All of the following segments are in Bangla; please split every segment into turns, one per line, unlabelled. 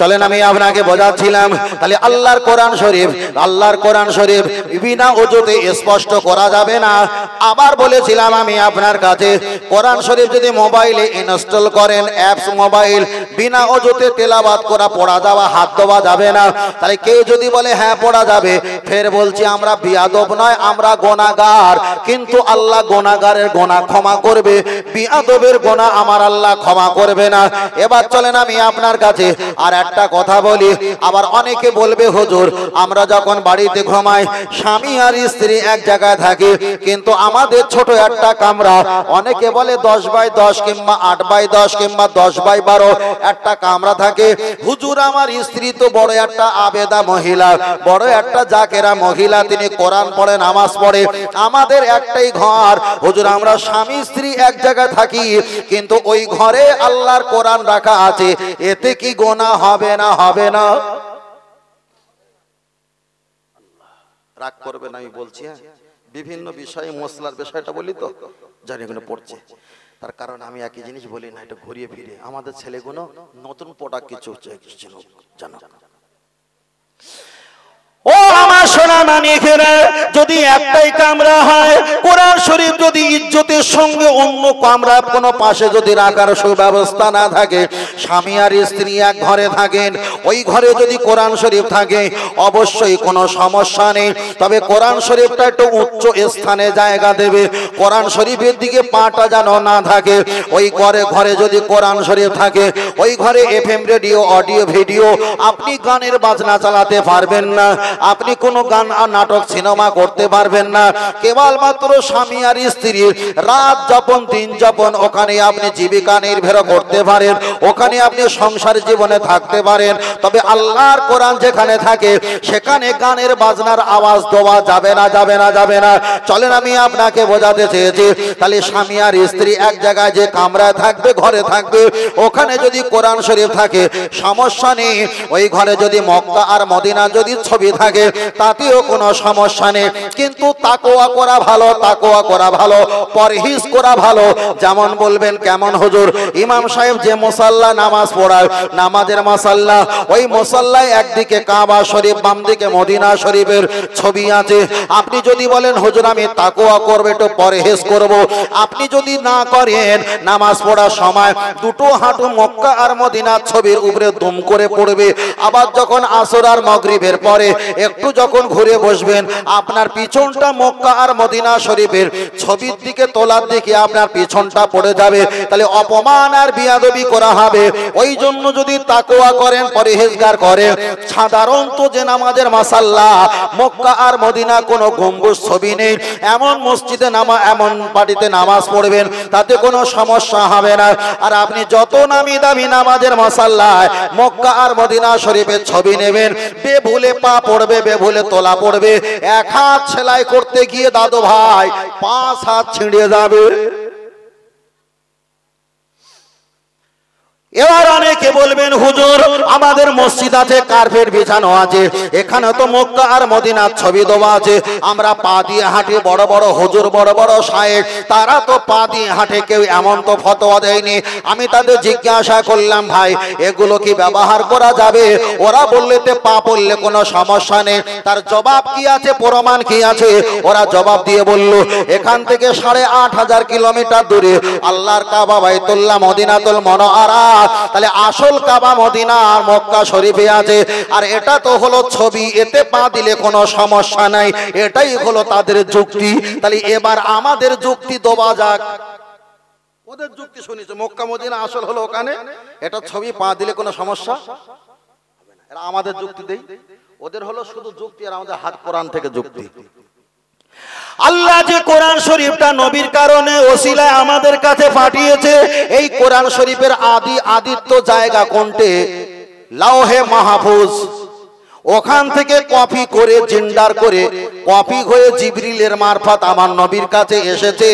চলেন আমি আপনাকে বোঝাচ্ছিলাম তাহলে আল্লাহর কোরআন শরীফ বিনা ওযুতে স্পষ্ট করা যাবে না। আবার বলেছিলাম আমি আপনার কাছে কোরআন শরীফ যদি মোবাইলে ইনস্টল করেন অ্যাপস মোবাইল, বিনা ওযুতে তেলাওয়াত করা পড়া যাওয়া হাত দেওয়া যাবে না। তাহলে কেউ যদি বলে হ্যাঁ পড়া যাবে, ফের বলছি আমরা বিয়াদব নয়, আমরা গুনাহগার, কিন্তু আল্লাহ গুনাহগারের গুনাহ ক্ষমা করবে, বিয়াদবের গুনাহ আমার আল্লাহ ক্ষমা করবে না। এবার চলেন আমি আপনার কাছে আর একটা কথা বলি। আবার অনেকে বলবে হুজুর আমরা যখন বাড়িতে ঘুমাই স্বামী আর স্ত্রী এক জায়গায় থাকে, কিন্তু আমাদের ছোট একটা কামরা, অনেকে বলে 10x10 কিংবা 8x10 কিংবা 10x12 একটা কামরা থাকে। হুজুর আমার স্ত্রী তো বড় একটা আবেদা মহিলা, বড় একটা জাকেরা মহিলা, তিনি কোরআন পড়ে নামাজ পড়ে, আমাদের একটাই ঘর। হুজুর আমরা স্বামী স্ত্রী এক জায়গায় থাকি, কিন্তু ওই ঘরে আল্লাহর কোরআন রাখা আছে, এতে কি গুনাহ হবে না? হবে না? রাগ করবে না আমি বলছি। বিভিন্ন বিষয়ে মশলার বিষয়টা বলি তো জানি এগুলো পড়ছে, তার কারণ আমি একই জিনিস বলি না, এটা ঘুরিয়ে ফিরে আমাদের ছেলেগুলো নতুন প্রোডাক্ট কিছু জানো। ও আমার সোনা মানিকেরা, যদি একটাই কামরা হয়, কোরআন শরীফ যদি ইজ্জতের সঙ্গে অন্য কামরা কোনো পাশে যদি রাখার সুব্যবস্থা না থাকে, স্বামী আর স্ত্রী এক ঘরে থাকেন, ওই ঘরে যদি কোরআন শরীফ থাকে অবশ্যই কোনো সমস্যা নেই। তবে কোরআন শরীফটা একটু উচ্চ স্থানে জায়গা দেবে, কোরআন শরীফের দিকে পাটা যেন না থাকে। ওই ঘরে যদি কোরআন শরীফ থাকে, ওই ঘরে FM রেডিও অডিও ভিডিও, আপনি গানের বাজনা চালাতে পারবেন না, আপনি কোনো গান আর নাটক সিনেমা করতে পারবেন না। কেবলমাত্র স্বামী আর স্ত্রীর রাত যাপন দিন যাপন, ওখানে আপনি জীবিকা নির্ভর করতে পারেন, ওখানে আপনি সংসার জীবনে থাকতে পারেন। তবে আল্লাহর কোরআন যেখানে থাকে সেখানে গানের বাজনার আওয়াজ দেওয়া যাবে না, যাবে না, যাবে না। চলেন আমি আপনাকে বোঝাতে চেয়েছি, তাহলে স্বামী আর স্ত্রী এক জায়গায় যে কামরায় থাকবে, ঘরে থাকবে, ওখানে যদি কোরআন শরীফ থাকে সমস্যা নেই। ওই ঘরে যদি মক্কা আর মদিনা যদি ছবি থাকে তাতেও কোনো সমস্যা নেই, কিন্তু তাকওয়া করা ভালো, তাকওয়া করা ভালো, পরহেজ করা ভালো। যেমন বলবেন কেমন হুজুর? ইমাম সাহেব যে মুসাল্লা নামাজ পড়ায়, নামাজের মুসাল্লা, ওই মুসাল্লায় একদিকে কাবা শরীফ, বাম দিকে মদিনা শরীফের ছবি আছে। আপনি যদি বলেন হুজুর আমি তাকওয়া করব, একটু পরহেজ করব, আপনি যদি না করেন নামাজ পড়ার সময় দুটো হাঁটু মক্কা আর মদিনার ছবির উপরে দুম করে পড়বে। আবার যখন আসর আর মাগরিবের পরে একটু যখন ঘুরে বসবেন, আপনার পিছনটা মক্কা আর মদিনা শরীফের ছবির দিকে তোলার দিকে আপনার পিছনটা পড়ে যাবে, তাহলে অপমান আর বিয়াদবি করা হবে। ওই জন্য যদি তাকওয়া করেন, পরহেজগার করেন, সাধারণত যে নামাজের মাসাল্লা মক্কা আর মদিনা কোনো গম্বুজ ছবি নেই এমন মসজিদে এমন পার্টিতে নামাজ পড়বেন, তাতে কোনো সমস্যা হবে না। আর আপনি যত নামি দামি নামাজের মাসাল্লায় মক্কা আর মদিনা শরীফের ছবি নেবেন, বেভুলে পা পড়বে, বেভুলে তোলা পড়বে, এক হাত সেলাই করতে গিয়ে দাদু ভাই 5 হাত ছিঁড়ে যাবে। এবার অনেকে বলবেন হুজুর আমাদের মসজিদ আছে, কার্পেট বিছানো আছে, এখানে তো মক্কা আর মদিনার ছবি দেওয়া আছে, আমরা পা দিয়ে হাঁটি। বড় বড় হুজুর, বড় বড় শায়েখ, তারা তো পা দিয়ে হাঁটে, কেউ এমন তো ফতোয়া দেয়নি। আমি তাদের জিজ্ঞাসা করলাম ভাই এগুলো কি ব্যবহার করা যাবে? ওরা বললে তে পা পড়লে কোনো সমস্যা নেই। তার জবাব কি আছে, প্রমাণ কি আছে? ওরা জবাব দিয়ে বলল এখান থেকে 8500 কিলোমিটার দূরে আল্লাহর কাবা বাইতুল্লাহ মদিনাতুল মুনাওয়ারা, তাহলে আসল কাবা মদিনা আর মক্কা শরীফে আছে, আর এটা তো হলো ছবি, এতে পা দিলে কোনো সমস্যা নাই। এটাই হলো তাদের যুক্তি। তাহলে এবার আমাদের যুক্তি দেওয়া যাক। ওদের যুক্তি শুনেছে মক্কা মদিনা আসল হলো ওখানে, এটা ছবি, পা দিলে কোনো সমস্যা হবে না। এরা আমাদের যুক্তি দেই, ওদের হলো শুধু যুক্তি, আর আমাদের হাত কোরআন থেকে যুক্তি। আল্লাহ যে কোরআন শরীফটা নবীর কারণে ওসিলায় আমাদের কাছে পাঠিয়েছে, এই কোরআন শরীফের আদিত্য জায়গা কোনটে? লাওহে মাহফুজ। ওখান থেকে কপি করে জিন্ডার করে কপি হয়ে জিবরিলের মারফত আমার নবীর কাছে এসেছে।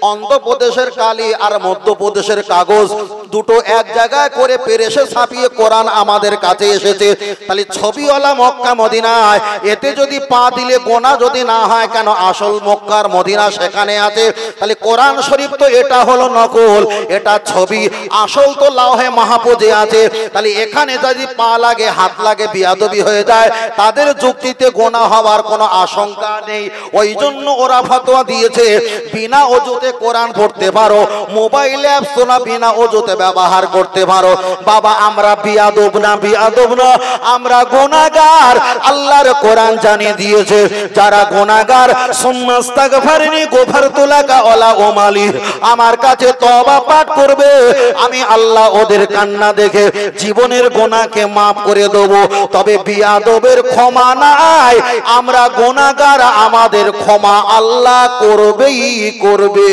অন্ধ্রপ্রদেশের কালি আর মধ্যপ্রদেশের কাগজ দুটো এক জায়গায় করে পেরেশে ছাপিয়ে কোরআন আমাদের কাছে এসেছে। তাহলে ছবিওয়ালা মক্কা মদিনায় এতে যদি পা দিলে গোনা যদি না হয় কেন, আসল মক্কার মদিনা সেখানে আছে। তাহলে কোরআন শরীফ তো এটা হলো নকল, এটা ছবি, আসল তো লাওহে মাহফুজে আছে। তাহলে এখানে যদি পা লাগে হাত লাগে বিয়াদবি হয়ে যায়, তাদের যুক্তিতে গোনা হওয়ার কোনো আশঙ্কা নেই। ওই জন্য ওরা ফতোয়া দিয়েছে বিনা ওযুতে কোরআন পড়তে পারো, মোবাইল অ্যাপস তোমরা বিনা ওযুতে ব্যবহার করতে পারো। বাবা আমরা বিয়াদব না, বিয়াদব না, আমরা গুনাহগার। আল্লাহর কোরআন জানিয়ে দিয়েছে যারা গুনাহগার সুম্মাস্তাগফিরনি গফারতু লাকা ওয়ালা উমালি, আমার কাছে তওবা পাঠ করবে, আমি আল্লাহ ওদের কান্না দেখে জীবনের গুনাহকে maaf করে দেব। তবে বিয়াদবের ক্ষমা নাই, আমরা গুনাহগার, আমাদের ক্ষমা আল্লাহ করবেই করবে।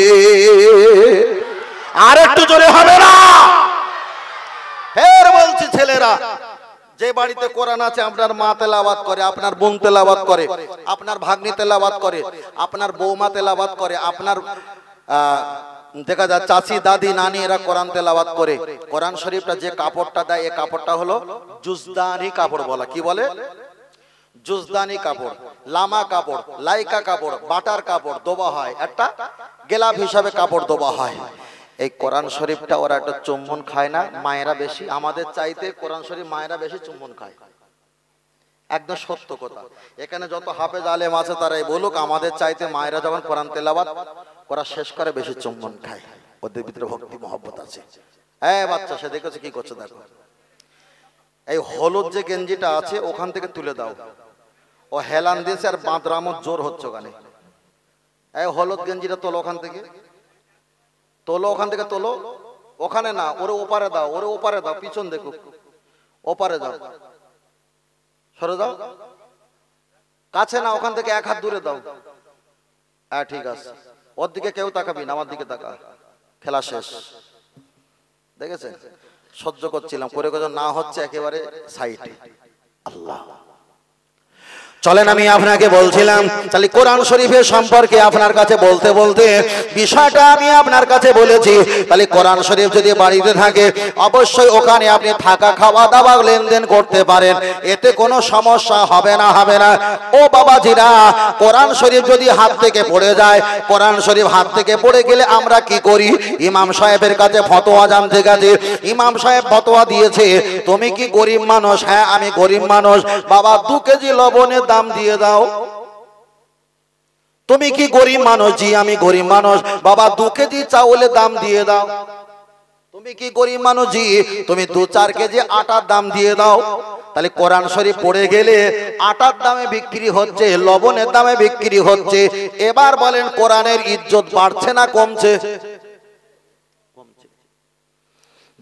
আর একটু জোরে হবে না? ফের বলছি ছেলেরা, যে বাড়িতে কোরআন আছে আপনার মা তেলাওয়াত করে, আপনার বোন তেলাওয়াত করে, আপনার ভাগ্নি তেলাওয়াত করে, আপনার বৌমা তেলাওয়াত করে, আপনার দেখা যায় চাচি দাদি নানি এরা কোরআন তেলাওয়াত করে। কোরআন শরীফটা যে কাপড়টা দেয় এই কাপড়টা হলো জুজদানি কাপড় বলা। কি বলে? জুজদানি কাপড়, লামা কাপড়, লাইকা কাপড়, বাটার কাপড় দোবা হয়, একটা গেলাফ হিসাবে কাপড় দোবা হয়। এই কোরআন শরীফটা ওরা একটা চুম্বন খায় না, মায়েরা বেশি, আমাদের চাইতে কোরআন শরীফ মায়েরা বেশি চুম্বন খায়। একদম সত্য কথা। এখানে যত হাফেজ আলেম আছে তারাই বলুক, আমাদের চাইতে মায়েরা যখন কোরআন তেলাওয়াত করা শেষ করে বেশি চুম্বন খায়। ওদের ভিতরে ভক্তি মহব্বত আছে। হ্যাঁ বাচ্চা, সে দেখেছে কি করছে দেখো। এই হলুদ যে গেঞ্জিটা আছে ওখান থেকে তুলে দাও, ও হেলান দিয়েছে আর বাঁদরামত জোর হচ্ছে ওখানে। এই হলুদ গেঞ্জিটা তোলো ওখান থেকে, তোলো ওখান থেকে, তোলো ওখানে না, ওরে ওপারে দাও, ওরে ওপারে দাও, পিছন দেখুক, ওপারে দাও, সরে দাও, কাছে না, ওখান থেকে এক হাত দূরে দাও। হ্যাঁ ঠিক আছে, ওর দিকে কেউ তাকাবি না, আমার দিকে তাকা, খেলা শেষ। দেখেছে? সহ্য করছিলাম, করে করে না হচ্ছে একেবারে সাইডে। আল্লাহ চলেন আমি আপনাকে বলছিলাম, তাহলে কোরআন শরীফের সম্পর্কে আপনার কাছে বলতে বলতে বিষয়টা আমি আপনার কাছে বলেছি। তাহলে কোরআন শরীফ যদি বাড়িতে থাকে অবশ্যই ওখানে আপনি থাকা খাওয়া দাওয়া লেনদেন করতে পারেন, এতে কোনো সমস্যা হবে না, হবে না। ও বাবাজিরা, কোরআন শরীফ যদি হাত থেকে পড়ে যায়, কোরআন শরীফ হাত থেকে পড়ে গেলে আমরা কি করি? ইমাম সাহেবের কাছে ফতোয়া জানতে গেছে, ইমাম সাহেব ফতোয়া দিয়েছে তুমি কি গরিব মানুষ? হ্যাঁ আমি গরিব মানুষ। বাবা 2 কেজি লবণের দাম দিয়ে দাও। তুমি কি গরিব মানুষ? জি আমি গরিব মানুষ। বাবা 2 কেজি চাউলের দাম দিয়ে দাও। তুমি কি গরিব মানুষ? জি। তুমি 2-4 কেজি আটার দাম দিয়ে দাও। তাহলে কোরআন শরীফ পড়ে গেলে আটার দামে বিক্রি হচ্ছে, লবণের দামে বিক্রি হচ্ছে। এবার বলেন কোরআনের ইজ্জত বাড়ছে না কমছে?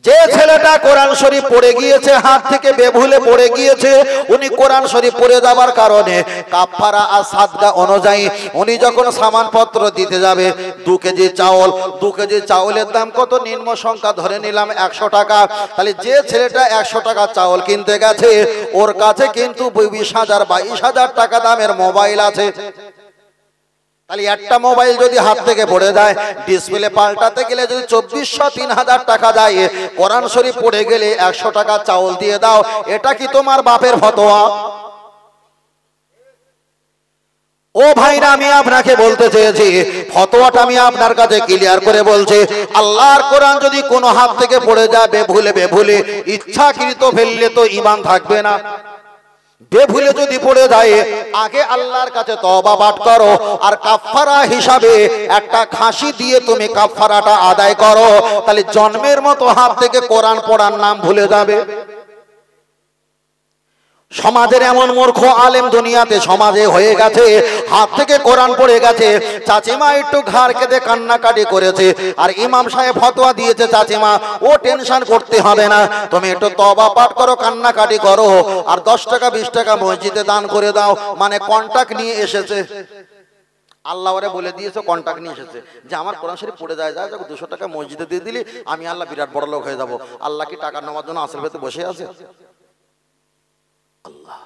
যে ছেলেটা কোরআন শরীফ পড়ে গিয়েছে, হাত থেকে বেভুলে পড়ে গিয়েছে, উনি কোরআন শরীফ পড়ে যাবার কারণে কাফারা আর সাদকা অনুযায়ী উনি যখন সামানপত্র দিতে যাবে 2 কেজি চাউল, 2 কেজি চাউলের দাম কত? নিম্ন সংখ্যা ধরে নিলাম 100 টাকা। তাহলে যে ছেলেটা 100 টাকা চাউল কিনতে গেছে ওর কাছে কিন্তু 20,000-22,000 টাকা দামের মোবাইল আছে। তাহলে একটা মোবাইল যদি হাত থেকে পড়ে যায়, ডিসপ্লে পাল্টাতে গেলে যদি 2,400-3,000 টাকা যায়, কোরআন শরীফ পড়ে গেলে 100 টাকা চাউল দিয়ে দাও, এটা কি তোমার বাপের ফতোয়া? ও ভাইরা, আমি আপনাকে বলতে চেয়েছি, ফতোয়াটা আমি আপনার কাছে ক্লিয়ার করে বলছি। আল্লাহর কোরআন যদি কোনো হাত থেকে পড়ে যায় বেভুলে বেভুলে, ইচ্ছাকৃত ফেললে তো ঈমান থাকবে না। বেভুলে যদি পড়ে যায় আগে আল্লাহর কাছে তওবা পাঠ করো, আর কাফারা হিসাবে একটা খাসি দিয়ে তুমি কাফারাটা আদায় করো। তাহলে জন্মের মতো হাত থেকে কোরআন পড়ার নাম ভুলে যাবে। সমাজের এমন মূর্খ আলেম দুনিয়াতে সমাজে হয়ে গেছে, হাত থেকে কোরআন পড়ে গেছে, চাচিমা একটু ঘাড় কেঁদে কান্নাকাটি করেছে, আর ইমাম সাহেব ফতোয়া দিয়েছে চাচিমা ও টেনশন করতে হবে না, তুমি একটু তওবা পাঠ করো, কান্নাকাটি করো, আর 10 টাকা 20 টাকা মসজিদে দান করে দাও। মানে কন্টাক্ট নিয়ে এসেছে। আল্লাহ ওরে বলে দিয়েছে, কন্টাক্ট নিয়ে এসেছে যে আমার কোরআন শরীফ পড়ে যায়, 200 টাকা মসজিদে দিয়ে দিলি আমি আল্লাহ বিরাট বড় লোক হয়ে যাব। আল্লাহ কি টাকা নেওয়ার জন্য আসল ভেতরে বসে আছে? আল্লাহ।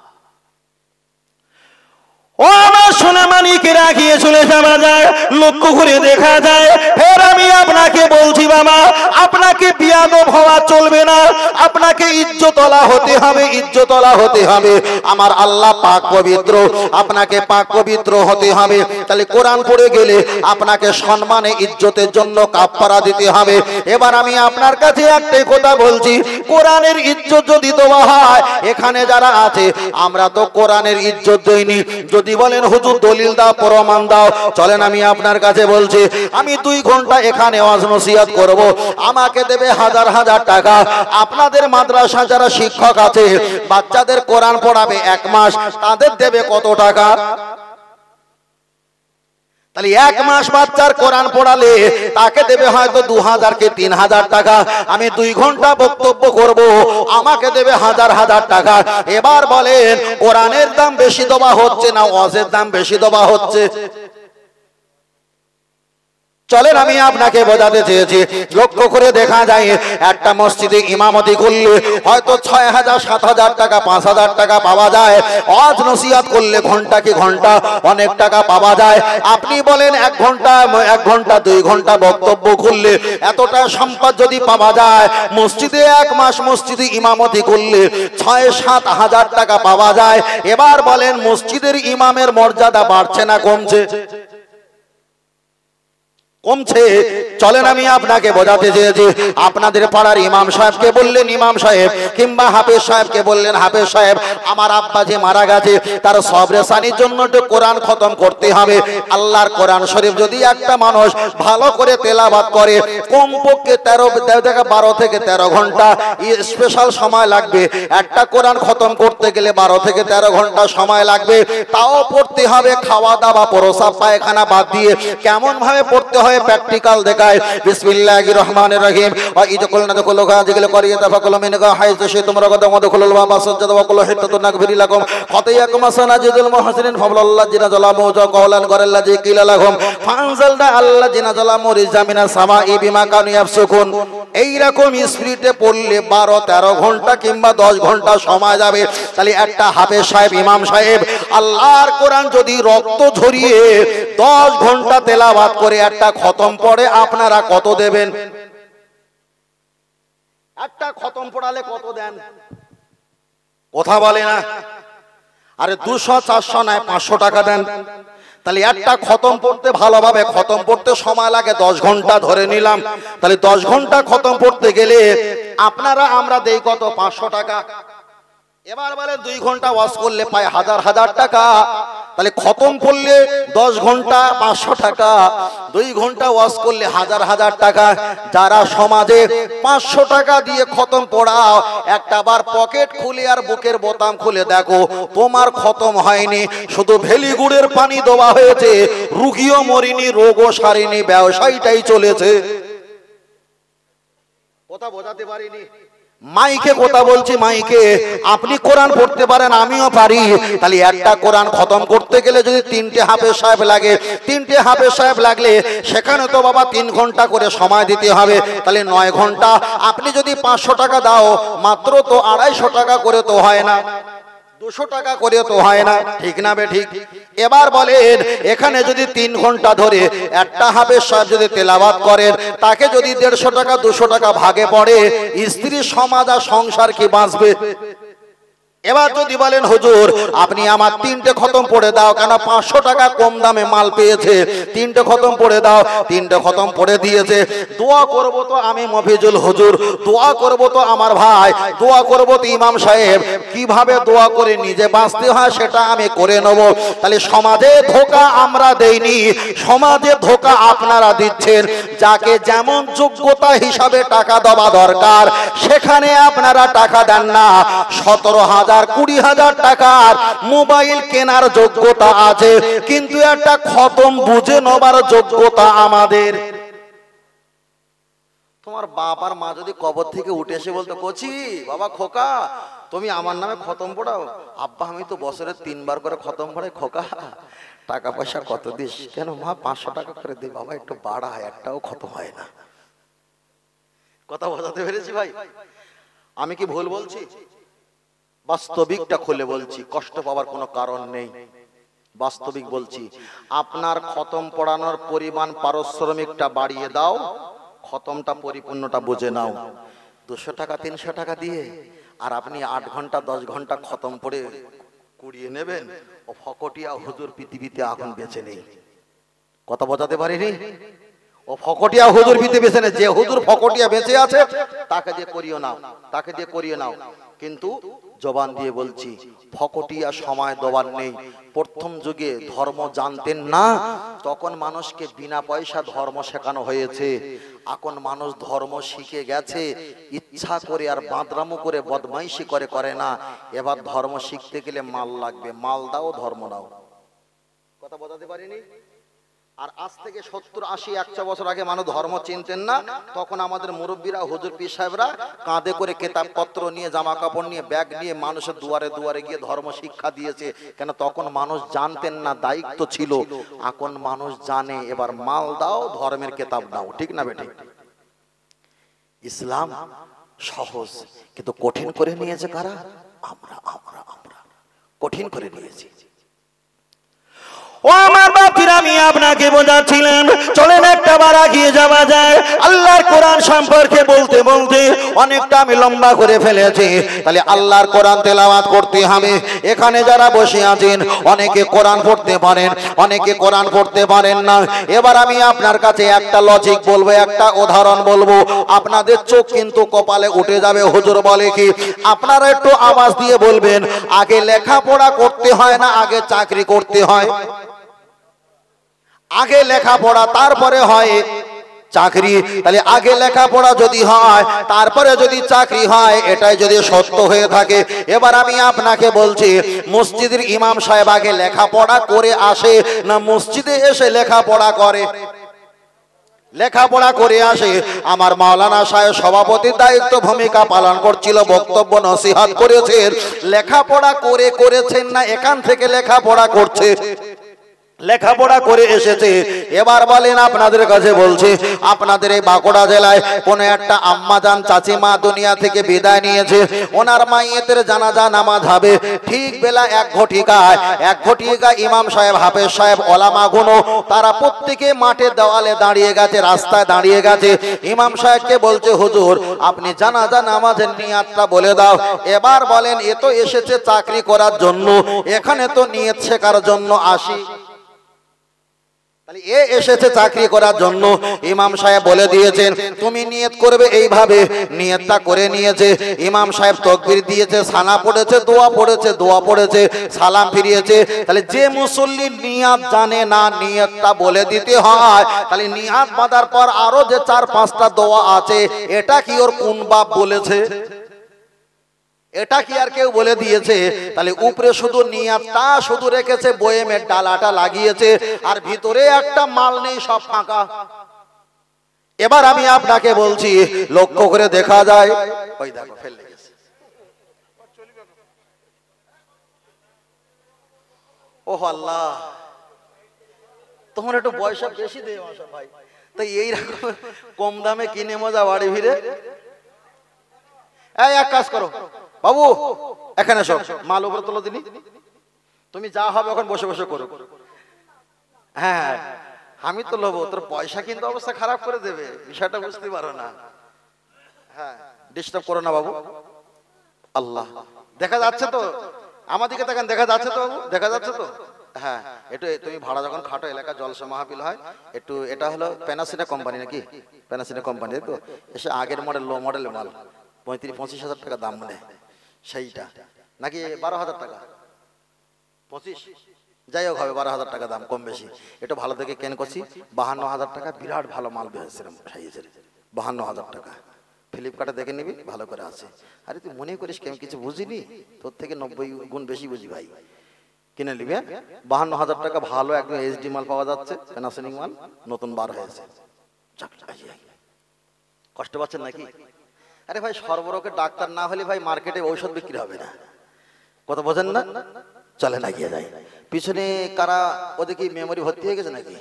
ও আমার সোনা মানিকেরা গিয়ে চলে যাওয়া যায়, লক্ষ্য করে দেখা যায়। ফের আমি আপনাকে বলছি বাবা, আপনাকে বিয়াদব হওয়া চলবে না, আপনাকে ইজ্জতওয়ালা হতে হবে, ইজ্জতওয়ালা হতে হবে। আমার আল্লাহ পাক পবিত্র, আপনাকে পাক পবিত্র হতে হবে। তাহলে কোরআন পড়ে গেলে আপনাকে সম্মানে ইজ্জতের জন্য কাফারা দিতে হবে। এবার আমি আপনার কাছে একটাই কথা বলছি, কোরআনের ইজ্জত যদি দেওয়া হয়, এখানে যারা আছে আমরা তো কোরআনের ইজ্জত দেইনি। যদি বলেন হুজুর দলিল দাও, প্রমাণ দাও, চলেন আমি আপনার কাছে বলছি, আমি 2 ঘন্টা এখানে ওয়াজ নসিহত করব, আমাকে দেবে হাজার হাজার টাকা। আপনাদের মাদ্রাসা যারা শিক্ষক আছে, বাচ্চাদের কোরআন পড়াবে 1 মাস, তাদের দেবে কত টাকা? তাহলে 1 মাস বাচ্চার কোরআন পড়ালে তাকে দেবে হয়তো 2000 কে 3000 টাকা। আমি 2 ঘন্টা বক্তব্য করব, আমাকে দেবে হাজার হাজার টাকা। এবার বলেন কোরআনের দাম বেশি দেওয়া হচ্ছে না ওয়াজের দাম বেশি দেওয়া হচ্ছে? চলেন আমি আপনাকে বোঝাতে চেয়েছি, লক্ষ্য করে দেখা যায় একটা মসজিদে ইমামতি করলে হয়তো 6000 7000 টাকা 5000 টাকা পাওয়া যায়। ওয়াজ নসিহত করলে ঘন্টা কি ঘন্টা অনেক টাকা পাওয়া যায়। আপনি বলেন 1 ঘন্টা 2 ঘন্টা বক্তব্য করলে এতটা সম্পদ যদি পাওয়া যায়, মসজিদে 1 মাস মসজিদে ইমামতি করলে 6-7 হাজার টাকা পাওয়া যায়। এবার বলেন মসজিদের ইমামের মর্যাদা বাড়ছে না কমছে? কমছে। চলেন আমি আপনাকে বোঝাতে চেয়েছি, আপনাদের পাড়ার ইমাম সাহেবকে বললেন ইমাম সাহেব, কিংবা হাফেজ সাহেবকে বললেন হাফেজ সাহেব, আমার আব্বা যে মারা গেছে তার সবরেসানির জন্য একটু কোরআন খতম করতে হবে। আল্লাহর কোরআন শরীফ যদি একটা মানুষ ভালো করে তেলাওয়াত করে, কমপক্ষে 12 থেকে 13 ঘন্টা স্পেশাল সময় লাগবে। একটা কোরআন খতম করতে গেলে 12 থেকে 13 ঘন্টা সময় লাগবে। তাও পড়তে হবে খাওয়া দাওয়া প্রসাব পায়খানা বাদ দিয়ে। কেমন ভাবে পড়তে হয় প্র্যাকটিক্যাল দেখায়। বিসমিল্লাহির রহমানির রহিম। ওয়া ইদ কুলনা দুকুলু গাজিল করিয়া তাফাকুলু মিনকা হাইযু সে তোমরা কত মদখুলুল বাবা সাজ্জাদা ওয়া কুলু হিত্তাতুন নাগফিরি লাকুম খাতায়াকুম সানাজিদুল মুহসিনিন ফাবলাল্লাযিনা জালামু ওয়া কওলান গরাল্লাযি কিলা লাহুম ফানজালনা আল্লাযিনা জালামু রিজামিনা সামাই বিমা কানু ইয়াফসুকুন। এই রকম স্পিরিটে পড়লে 12-13 ঘন্টা কিংবা 10 ঘন্টা সময় যাবে। তাহলে একটা হাফেজ সাহেব ইমাম সাহেব আল্লাহর কোরআন যদি রক্ত ঝরিয়ে 10 ঘন্টা তেলাওয়াত করে একটা খতম পড়ে, আপনারা কত দেবেন? একটা খতম পড়ালে কত দেন? কথা বলে না। আরে 200-400 নয় 500 টাকা দেন। তাহলে একটা খতম পড়তে ভালোভাবে খতম পড়তে সময় লাগে 10 ঘন্টা ধরে নিলাম। তাহলে 10 ঘন্টা খতম পড়তে গেলে আপনারা আমরা দেই কত? 500 টাকা। এবার বলে 2 ঘন্টা ওয়াজ করলে পায় হাজার হাজার টাকা। তাহলে খতম পড়লে 10 ঘন্টা 500 টাকা, 2 ঘন্টা ওয়াজ করলে হাজার হাজার টাকা। যারা সমাজে 500 টাকা দিয়ে খতম পড়াও, একটা বার পকেট খুলে আর বুকের বোতাম খুলে দেখো, তোমার খতম হয়নি, শুধু ভেলিগুড়ের পানি দেওয়া হয়েছে, রুগীও মরিনি, রোগও সারিনি, ব্যবসায়ীটাই চলেছে। কথা বোঝাতে পারিনি? মাইকে কথা বলছি, মাইকে। আপনি কোরআন পড়তে পারেন, আমিও পারি। তাহলে একটা কোরআন খতম করতে গেলে যদি 3টে হাফেজ সাহেব লাগে, 3টে হাফেজ সাহেব লাগলে সেখানে তো বাবা 3 ঘন্টা করে সময় দিতে হবে। তাহলে 9 ঘন্টা। আপনি যদি 500 টাকা দাও, মাত্র তো 250 টাকা করে তো হয় না, 200 টাকা করে তো হয় না, ঠিক না বে ঠিক? এবার বলেন এখানে যদি 3 ঘন্টা ধরে একটা হাফেজ সাহেব যদি তেলাওয়াত করেন, তাকে যদি 150 টাকা 200 টাকা ভাগে পড়ে, স্ত্রী সমাজ আর সংসার কি বাঁচবে? এবার যদি বলেন হুজুর আপনি আমার 3টে খতম পড়ে দাও, কেন 500 টাকা কম দামে মাল পেয়েছে, 3টে খতম পড়ে দাও। 3টে খতম পড়ে দিয়েছে। দোয়া করব তো আমি মফিজুল হুজুর, দোয়া করব তো আমার ভাই, দোয়া করব তো ইমাম সাহেব। কিভাবে দোয়া করে নিজে বাঁচতে হয় সেটা আমি করে নেব। তাহলে সমাজে ধোঁকা আমরা দেইনি, সমাজে ধোঁকা আপনারা দিচ্ছেন। যাকে যেমন যোগ্যতা হিসাবে টাকা দেওয়া দরকার সেখানে আপনারা টাকা দেন না। 17,000-20,000 টাকার মোবাইল কেনার যোগ্যতা আছে, কিন্তু একটা খতম বুঝে নেবার যোগ্যতা আমাদের। তোমার বাপ আর মা যদি কবর থেকে উঠে এসে বলতো, কচি বাবা খোকা তুমি আমার নামে খতম পড়াও, আব্বা আমি তো বছরে 3 বার করে খতম পড়াই, খোকা টাকা পয়সা কত দিস? কেন মা 500 টাকা করে দে বাবা, একটু বাড়ায়, একটাও খতম হয় না। কথা বোঝাতে পেরেছি ভাই? আমি কি ভুল বলছি? বাস্তবিকটা খুলে বলছি, কষ্ট পাওয়ার কোনো কারণ নেই। বাস্তবিক বলছি, আপনার খতম পড়ানোর পরিমাণ পারিশ্রমিকটা বাড়িয়ে দাও, খতমটা পরিপূর্ণটা বুঝে নাও। 200 টাকা 300 টাকা দিয়ে আর আপনি 8 ঘন্টা 10 ঘন্টা খতম পড়ে কুড়িয়ে নেবেন, ও ফকটিয়া হুজুর পৃথিবীতে এখন বেঁচে নেই। কথা বোঝাতে পারিনি? ও ফকটিয়া হুজুর পৃথিবীতে বেঁচে নেই। যে হুজুর ফকটিয়া বেঁচে আছে তাকে দিয়ে করিও নাও, তাকে দিয়ে করিয়ে নাও। কিন্তু জবান দিয়ে বলছি, ফকটিয়া সময় দেওয়ার নেই। প্রথম যুগে ধর্ম জানতেন না, তখন মানুষকে বিনা পয়সা ধর্ম শেখানো হয়েছে। এখন মানুষ ধর্ম শিখে গেছে, ইচ্ছা করে আর বাঁদরামো করে বদমাইশি করে করে না। এবার ধর্ম শিখতে গেলে মাল লাগবে, মাল দাও ধর্ম নাও। কথা বোঝাতে পারিনি? আর আজ থেকে 70, 80, 100 বছর আগে মানুষ ধর্ম চিনতেন না, তখন আমাদের মুরব্বীরা হুজুর পীর সাহেবরা কাঁধে করে কিতাবপত্র নিয়ে, জামা কাপড় নিয়ে, ব্যাগ নিয়ে মানুষের দুয়ারে দুয়ারে গিয়ে ধর্ম শিক্ষা দিয়েছে। কেন? তখন মানুষ জানতেন না, দায়িত্ব ছিল। এখন মানুষ জানে, এবার মাল দাও, ধর্মের কিতাব দাও। ঠিক না বেঠিক? ইসলাম সহজ, কিন্তু কঠিন করে নিয়েছে কারা? আমরা আমরা আমরা কঠিন করে নিয়েছি। ও আমার বাপিরা, আমি আপনাকে বোঝাচ্ছিলাম, চলেন একটা বার এগিয়ে যাওয়া যায়। আল্লাহর কোরআন সম্পর্কে বলতে বলতে অনেকটা আমি লম্বা করে ফেলেছি। তাহলে আল্লাহর কোরআন তেলাওয়াত করতে হবে। এখানে যারা বসে আছেন, অনেকে কোরআন পড়তে পারেন, অনেকে কোরআন পড়তে পারেন না। এবার আমি আপনার কাছে একটা লজিক বলবো, একটা উদাহরণ বলবো, আপনাদের চোখ কিন্তু কপালে উঠে যাবে। হুজুর বলে কি? আপনারা একটু আওয়াজ দিয়ে বলবেন, আগে লেখাপড়া করতে হয় না আগে চাকরি করতে হয়? আগে লেখাপড়া তারপরে হয় চাকরি। তাহলে আগে লেখাপড়া যদি হয় তারপরে যদি চাকরি হয়, এটাই যদি সত্য হয়ে থাকে, এবার আমি আপনাকে বলছি, মসজিদের ইমাম সাহেব আগে লেখাপড়া করে আসে না মসজিদে এসে লেখাপড়া করে? লেখাপড়া করে আসে। আমার মাওলানা সাহেব সভাপতির দায়িত্ব ভূমিকা পালন করছিল, বক্তব্য নসিহত করেছেন। লেখাপড়া করে করেছেন না এখান থেকে লেখাপড়া করছে? লেখাপড়া করে এসেছে। এবার বলেন, আপনাদের কাছে বলছে, আপনাদের এই বাঁকুড়া জেলায় কোন একটা আম্মাজান চাচিমা দুনিয়া থেকে বিদায় নিয়েছে, ওনার মাইয়েতের জানাজা নামাজ হবে। ঠিক বেলা 1 ঘটিকা ইমাম সাহেব, হাফেজ সাহেব, ওলামা গুনো তারা প্রত্যেকে মাঠে দেওয়ালে দাঁড়িয়ে গেছে, রাস্তায় দাঁড়িয়ে গেছে। ইমাম সাহেবকে বলছে, হুজুর আপনি জানাজা নামাজের নিয়াতটা বলে দাও। এবার বলেন, এ তো এসেছে চাকরি করার জন্য, এখানে তো নিয়ত শেখার জন্য আসি। তাহলে এ এসেছে চাকরি করার জন্য। ইমাম সাহেব বলে দিয়েছেন, তুমি নিয়ত করবে এইভাবে। নিয়তটা করে নিয়েছে। ইমাম সাহেব তাকবীর দিয়েছে, সানা পড়েছে, দোয়া পড়েছে, দোয়া পড়েছে, সালাম ফিরিয়েছে। তাহলে যে মুসল্লি নিয়াত জানে না, নিয়তটা বলে দিতে হয়। তাহলে নিয়াত বাঁধার পর আরো যে 4-5টা দোয়া আছে, এটা কি ওর কোন বাপ বলেছে? এটা কি আর কেউ বলে দিয়েছে? তাহলে উপরে শুধু নিয়াতটা শুধু রেখেছে, বয়েমের ডালাটা লাগিয়েছে, আর ভিতরে একটা মাল নেই, সব ফাঁকা। এবার আমি আপনাকে বলছি, লক্ষ্য করে দেখা যায়, ওই দেখো ফেলে গেছে। ওহ আল্লাহ, তোমার একটু পয়সা বেশি দেয় ভাই, তাই এইরকম কম দামে কিনে মজা বাড়ি ফিরে। এই এক কাজ করো বাবু, এখানে এসো, মাল উপরে তোলো দিনি, তুমি যা হবে এখন বসে বসে করো। হ্যাঁ আমি তো লোবো, তোর পয়সা কিন্তু অবস্থা খারাপ করে দেবে, বিষয়টা বুঝতে পারো না। হ্যাঁ ডিস্টার্ব করো না বাবু। আল্লাহ, দেখা যাচ্ছে তো আমাদেরকে? দেখেন দেখা যাচ্ছে তো বাবু, দেখা যাচ্ছে তো? হ্যাঁ একটু তুমি ভাড়া যখন খাটো, এলাকা জলসা মাহফিল হয়, একটু এটা হলো প্যানাসিনা কোম্পানি নাকি? প্যানাসিনা কোম্পানি তো এসে আগের মডেল, লো মডেলের মাল 35-25 টাকা দাম নেয় সেইটা, নাকি 12,000 টাকা? 25, যাই হোক হবে 12,000 টাকা দাম, কম বেশি। একটু ভালো থেকে কেন করছি, 52,000 টাকা, বিরাট ভালো মাল বেরিয়েছিল সাইজের, 52,000 টাকা। ফ্লিপকার্টে দেখে নিবি, ভালো করে আছে। আরে তুই মনে করিস কি আমি কিছু বুঝিনি? তোর থেকে 90 গুণ বেশি বুঝি ভাই। কিনে নিবি। 52,000 টাকা ভালো একদম এইচডি মাল পাওয়া যাচ্ছে, প্যানাসোনিক মাল, নতুন বার হয়েছে। কষ্ট পাচ্ছেন নাকি? আরে ভাই সর্বরোগের ডাক্তার না হলে ভাই মার্কেটে ঔষধ বিক্রি হবে না, কথা বোঝেন না? চলে না গিয়ে যায় পিছনে কারা, ওদের কি মেমোরি ভর্তি হয়ে গেছে নাকি?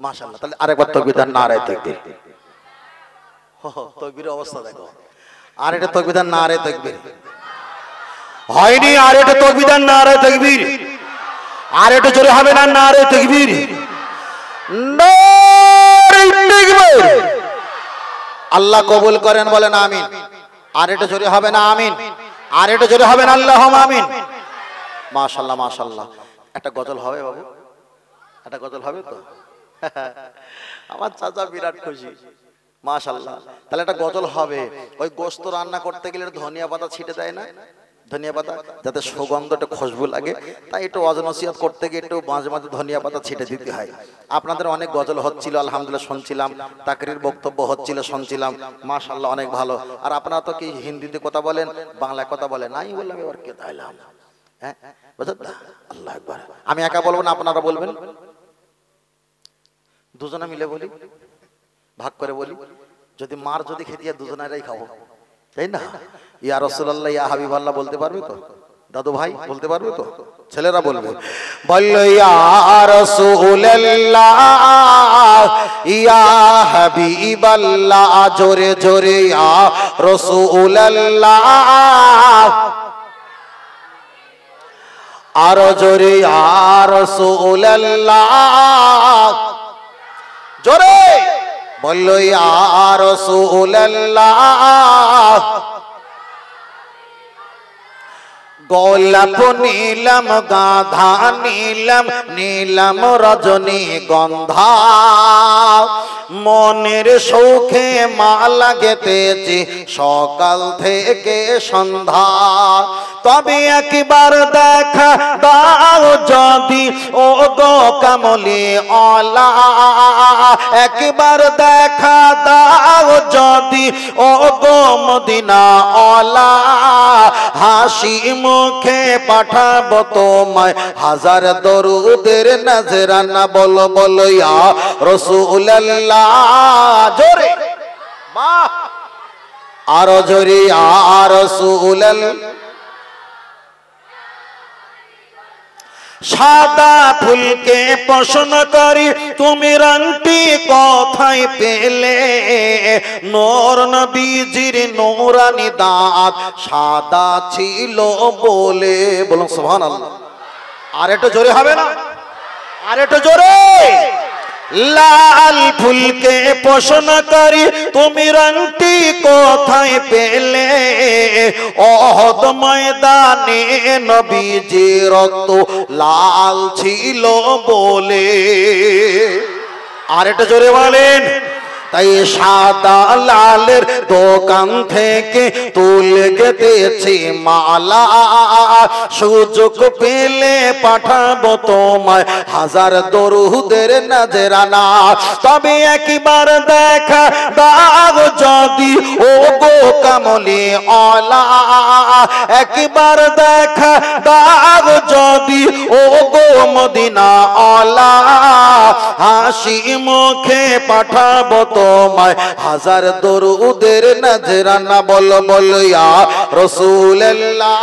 মাশাআল্লাহ, তাহলে আরেকবার তাকবীর, নারে তাকবীর। তাকবীরের অবস্থা দেখো, আর এটা তাকবীর, নারে তাকবীর হয়নি, আর এটা তাকবীর, নারে তাকবীর আর একটু জোরে হবে না? নারে তাকবীর, নারে তাকবীর। আল্লাহ কবুল করেন, বলেন আমিন। আর একটু জোরে হবে না? আমিন। আর একটু জোরে হবে না? আল্লাহুম্মা আমিন। মাশাআল্লাহ মাশাআল্লাহ। একটা গজল হবে বাবু, একটা গজল হবে তো? আমার চাচা বিরাট খুশি, মাশাআল্লাহ। তাহলে একটা গজল হবে। ওই গোশত রান্না করতে গেলে ধনিয়া পাতা ছিটে দেয় না, ধনিয়া পাতা, যাতে সুগন্ধটা খুশবু লাগে, তাই একটু ওয়াজ নসিহত করতে গিয়ে একটু মাঝে মাঝে ধনিয়া পাতা ছিটে দিতে হয়। আপনাদের অনেক গজল হচ্ছিল, আলহামদুলিল্লাহ শুনছিলাম, তাকরীর বক্তব্য হচ্ছিল শুনছিলাম, মাশাআল্লাহ অনেক ভালো। আর আপনারা তো কি হিন্দিতে কথা বলেন, বাংলায় কথা বলেন? নাই বললাম, এবার কে তাইলাম, হ্যাঁ বুঝলেন না? আল্লাহু আকবার। আমি একা বলবো না, আপনারা বলবেন, দুজনে মিলে বলি, ভাগ করে বলি। যদি মার যদি খেতে যায় দুজনেরাই খাবো, তাই না? ইয়া রাসূলুল্লাহ, ইয়া হাবিবাল্লাহ বলতে পারবে তো? দাদু ভাই বলতে পারবে তো? ছেলেরা বলবে, বললো ইয়া রাসূলুল্লাহ, ইয়া হাবিবাল্লাহ, জোরে জোরে ইয়া রাসূলুল্লাহ, আরো জোরে ইয়া রাসূলুল্লাহ, জোরে বললো ইয়া রাসূলুল্লাহ। গোলাপ নীলম, গাধা নীলম, নীলম রজনী গন্ধা, মনের সৌখে মালা গেঁথেছি সকাল থেকে সন্ধ্যা। তবে একবার দেখা দাও যদি ও গো কামলি ওয়ালা, একবার দেখা দাও যদি ও গো মদিনা ওয়ালা, হাসি মুখে পাঠাবো তোমায় হাজার দরুদের নজরানা। বলো বলো ইয়া রাসূলুল্লাহ, জোরে বাহ, আরো জোরে ইয়া রাসূলুল্লাহ। সাদা ফুলকে পছন্দ করি, তুমি রংটি কোথায় পেলে? নূর নবীজির নূরানি দাঁত সাদা ছিল বলে। বলুন সুবহানাল্লাহ। আর একটু জোরে হবে না? আর একটু জোরে। লাল ফুলকে পছন্দ করি, তুমি রংটি কোথায় পেলে? ওহদ ময়দানে নবীজির রক্ত লাল ছিল বলে। আর একটু জোরে বলেন। তাই সাদা লালের দোকান থেকে তুলে গেঁথেছি মালা, সুযোগ পেলে পাঠাবো তোমায় হাজার দরুদের নজরানা। তবে একবার দেখা দাও যদি ও গো কামলি ওয়ালা, একবার দেখা দাও যদি ও গো মদিনা ওয়ালা, হাসি মুখে পাঠাবো তোমায় হাজার দরুদের নজরানা। বলো বলো ইয়া রাসূলুল্লাহ,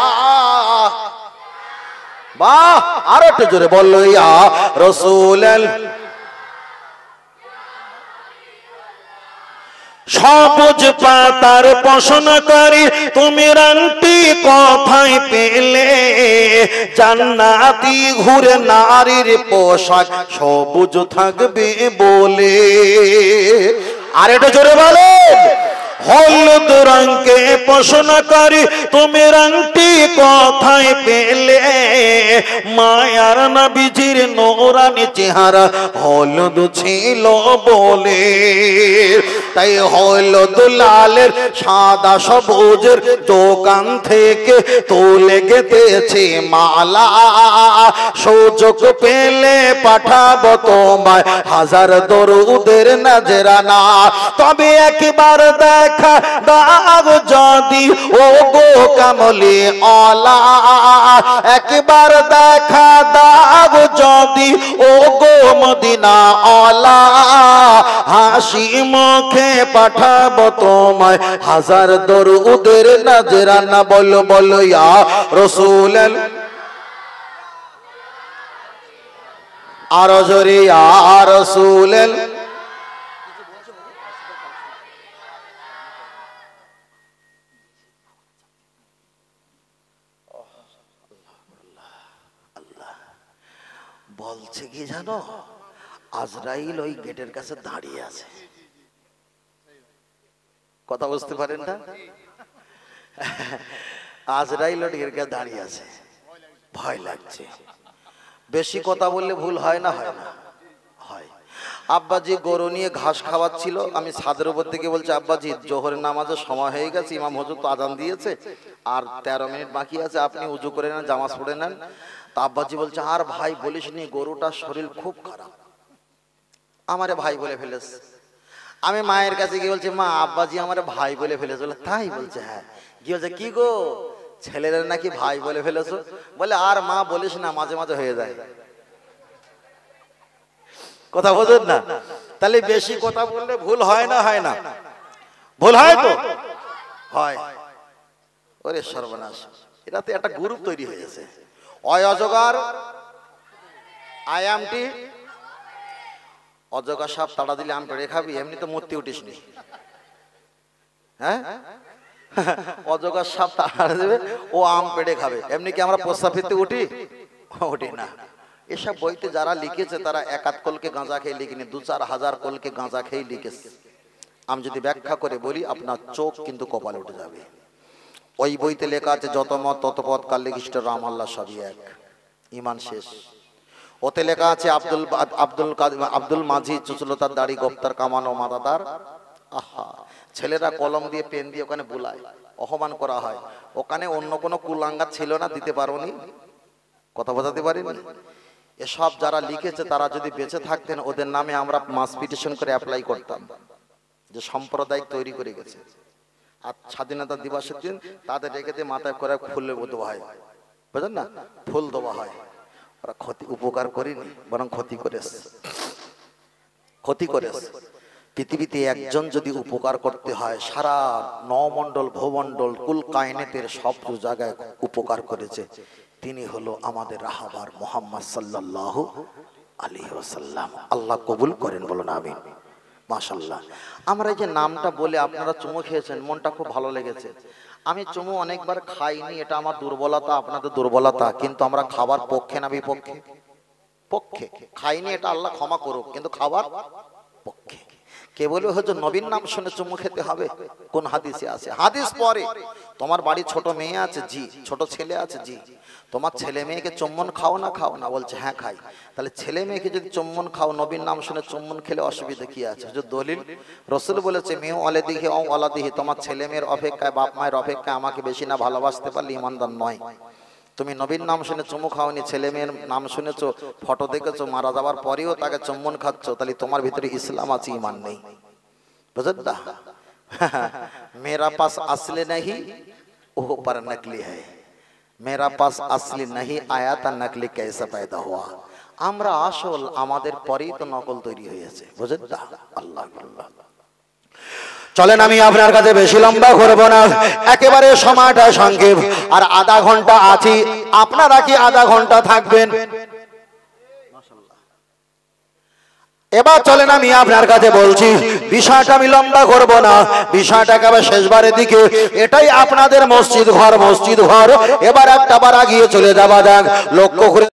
বাহ, আরো একটু জোরে বলো ইয়া রাসূলুল্লাহ। সবুজ পাতার পছন্দ করি, তুমি রংটি কোথায় পেলে? জান্নাতি ঘুরে নারীর পোশাক সবুজ থাকবে বলে। আর এটা জোরে বলেন। হলুদ রঙকে পছন্দ করি, তুমি রংটি কোথায় পেলে? মায়ার নবীজির নূরানি চেহারা হলুদ ছিল বলে। তাই হলুদ লালের সাদা সবুজের দোকান থেকে তুলে গেঁথেছি মালা, সুযোগ পেলে পাঠাবো তোমায় হাজার দরুদের নজরানা। তবে একবার দেখা দাও যদি ও গো কামলি ওয়ালা, একবার দেখা দাও যদি ও গো মদিনা ওয়ালা, হাসি মুখে পাঠাবো তোমায় হাজার দরুদের নজরানা। বলো বলো ইয়া রাসূলুল্লাহ, আরো জোরে ইয়া রাসূলুল্লাহ। বলছে কি জানো, আজরাইল ওই গেটের কাছে দাঁড়িয়ে আছে। কথা বুঝতে পারেন না? আজরাইল ওই গেটের কাছে দাঁড়িয়ে আছে, ভয় লাগছে। বেশি কথা বললে ভুল হয় না? হয় না? হয়। আব্বাজি গরু নিয়ে ঘাস খাওয়াচ্ছিল, আমি ছাদের উপর থেকে বলছি, আব্বাজি জোহরের নামাজের সময় হয়ে গেছে, ইমাম হুজুর তো আজান দিয়েছে, আর 13 মিনিট বাকি আছে, আপনি উজু করে নেন, জামাজ পড়ে নেন। তা আব্বাজি বলছে, আর ভাই বলিস নি, গরুটার শরীর খুব খারাপ। আমারে ভাই বলে ফেলেছে। আমি মায়ের কাছে গিয়ে বলছি, মা আব্বাজি আমারে ভাই বলে ফেলেছে। বলে তাই? বলছে হ্যাঁ। কি বলছে, কি গো ছেলেরা নাকি ভাই বলে ফেলেছো? বলে আর মা বলিস না, মাঝে মাঝে হয়ে যায়। কথা বোঝেন না? তাহলে বেশি কথা বললে ভুল হয় না? হয় না? ভুল হয় তো হয়। ওরে সর্বনাশ, এটা তো একটা গ্রুপ তৈরি হয়ে গেছে। অয় অজগার, আয়ামটি অজগর সাপ তাড়া দিলে আম পেড়ে খাবি, এমনি তো মূর্তি উঠিস নি। হ্যাঁ, অজগর সাপ তাড়া দেবে, ও আম পেড়ে খাবে, এমনি কি আমরা প্রস্তাবিতে উঠি? উঠি না। এসব বইতে যারা লিখেছে তারা 1-8 কলকে গাঁজা খেয়ে লিখিনি, 2-4 হাজার কলকে গাঁজা খেয়ে লিখেছে। আমি যদি ব্যাখ্যা করে বলি, আপনার চোখ কিন্তু কপালে উঠে যাবে। ওই বইতে লেখা আছে, যত মত তত পথ, কাল্লিগিষ্ট রাম আল্লাহ সবই এক, ইমান শেষ। ওতে লেখা আছে আব্দুল মাঝি চুচলতার দাড়ি, গোপ্তার কামানো মাদাদার। আহা, ছেলেরা কলম দিয়ে পেন দিয়ে ওখানে বুলায়, অপমান করা হয়। ওখানে অন্য কোনো কুলাঙ্গা ছিল না, দিতে পারোনি। কথা বোঝাতে পারিনি? এসব যারা লিখেছে তারা যদি বেঁচে থাকতেন, ওদের নামে আমরা মাস পিটিশন করে অ্যাপ্লাই করতাম, যে সাম্প্রদায়িক তৈরি করে গেছে। আর স্বাধীনতা দিবসের দিন তাদের রেখে দিয়ে মাথায় করে ফুল দেওয়া হয়, বুঝলেন না? ফুল দেওয়া হয়। ওরা ক্ষতি উপকার করেনি, বরং ক্ষতি করেছে, ক্ষতি করেছে। পৃথিবীতে একজন যদি উপকার করতে হয়, সারা নমণ্ডল ভূমণ্ডল কুল কায়নাতের সব জায়গায় উপকার করেছে, তিনি হলো আমাদের রাহবার মুহাম্মদ সাল্লাল্লাহু আলাইহি ওয়াসাল্লাম। আল্লাহ কবুল করেন, বলুন আমিন। মাশাআল্লাহ। আমরা এই যে নামটা বলে আপনারা চুমু খেয়েছেন, মনটা খুব ভালো লেগেছে। আমি চুমু অনেকবার খাইনি, এটা আমার দুর্বলতা, আপনাদের দুর্বলতা, কিন্তু আমরা খাবার পক্ষে না বিপক্ষে? পক্ষে। খাইনি, এটা আল্লাহ ক্ষমা করুক, কিন্তু খাবার পক্ষে। কে বলে হচ্ছে নবীর নাম শুনে চুমু খেতে হবে? কোন হাদিসে আছে? হাদিস পরে। তোমার বাড়ি ছোট মেয়ে আছে? জি। ছোট ছেলে আছে? জি। তোমার ছেলে মেয়েকে চুম্বন খাও না? খাও না? বলছে হ্যাঁ খাই। তাহলে ছেলে মেয়েকে যদি চুম্বন খাও, নবীর নাম শুনে চুম্বন খেলে অসুবিধা কি আছে? যে দলিল রাসূল বলেছে, মেয়ে ওয়ালাদিহি ও ওয়ালাদিহি, তোমার ছেলে মেয়ের অপেক্ষায়, বাপ মায়ের অপেক্ষায় আমাকে বেশি না ভালোবাসতে পারলে ইমানদার নয়। তুমি নবীর নাম শুনে চুমু খাওনি, ছেলে মেয়ের নাম শুনেছো, ফটো দেখেছো, মারা যাওয়ার পরেও তাকে চুম্বন খাচ্ছ, তাহলে তোমার ভিতরে ইসলাম আছে, ইমান নেই। বুঝলেন না? মেরা পাস আসলে नहीं वो पर नकली है, मेरा पास असली नहीं आया था नकली कैसे पैदा हुआ। আমরা আসল, আমাদের পরেই তো নকল তৈরি হয়েছে। বুঝলেন না? আল্লাহ আল্লাহ। চলেন, আমি আপনার কাছে বেশি লম্বা করব না, একেবারে সময়টা সংক্ষেপ, আর আধা ঘন্টা আছি। আপনারা কি আধা ঘন্টা থাকবেন? এবার চলেন, আমি আপনার কাছে বলছি, বিষয়টা আমি লম্বা করব না, বিষয়টা একেবারে শেষবারের দিকে। এটাই আপনাদের মসজিদ ঘর, মসজিদ ঘর। এবার একটা বার আগিয়ে চলে যাওয়া যাক, লক্ষ্য করে